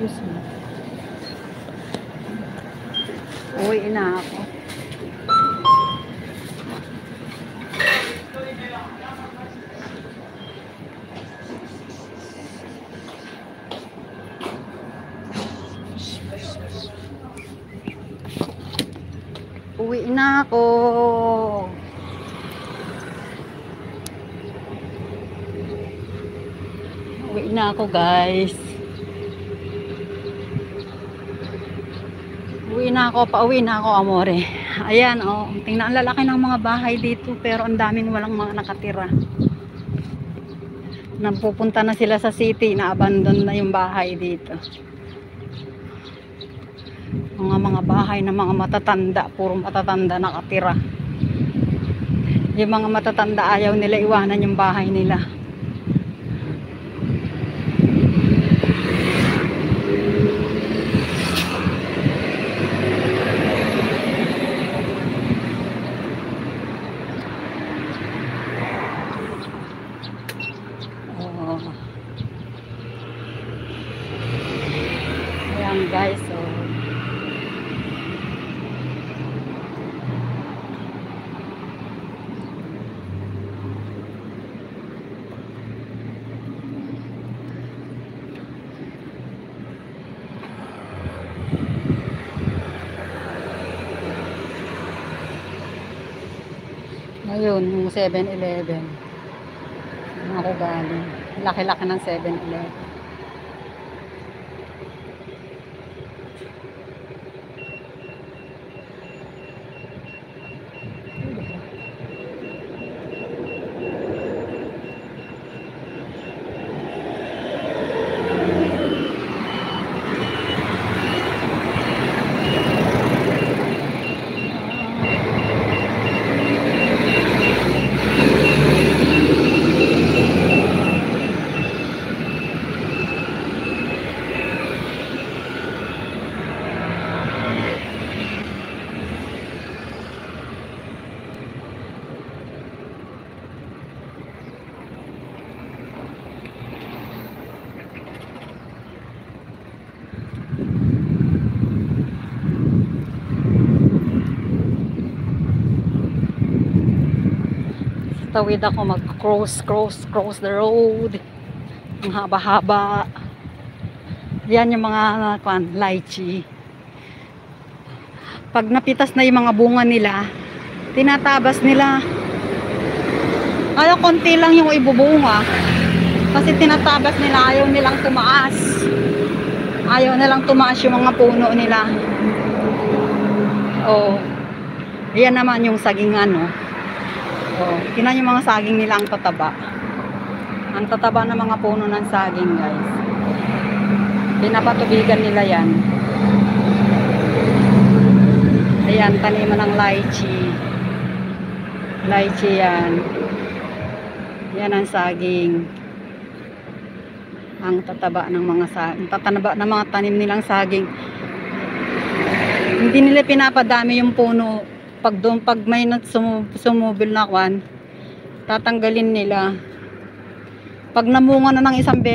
Excuse me. Uwi na ako. Uwi na ako. Uwi na ako, guys. Uwi na ako, pauwi na ako, amore. Ayan, oh. Tingnan, ang lalaki ng mga bahay dito, pero ang daming walang mga nakatira. Napupunta na sila sa city, na-abandon na yung bahay dito. Mga bahay ng mga matatanda, puro matatanda nakatira. Yung mga matatanda, ayaw nila iwanan yung bahay nila. Ayan, guys, so ngayon, yung 7-Eleven. Ako galing. Laki-laki ng 7-Eleven. Tawid ako, cross the road. Ang haba-haba. Yan yung mga lychee. Pag napitas na yung mga bunga nila, tinatabas nila. Kaya konti lang yung ibubunga. Kasi tinatabas nila, ayaw nilang tumaas. Ayaw nilang tumaas yung mga puno nila. Oh. Yan naman yung saging ano. Oh, tingnan yung mga saging nila, ang tataba. Ang tataba ng mga puno ng saging, guys. Pinapatubigan nila yan. Ayan, taniman ng lychee. Lychee yan. Yan ang saging. Ang tataba ng mga saging. Tatanaba ng mga tanim nilang saging. Hindi nila pinapadami yung puno. Pag may sumubil na kwan, tatanggalin nila. Pag namunga na ng isang beses,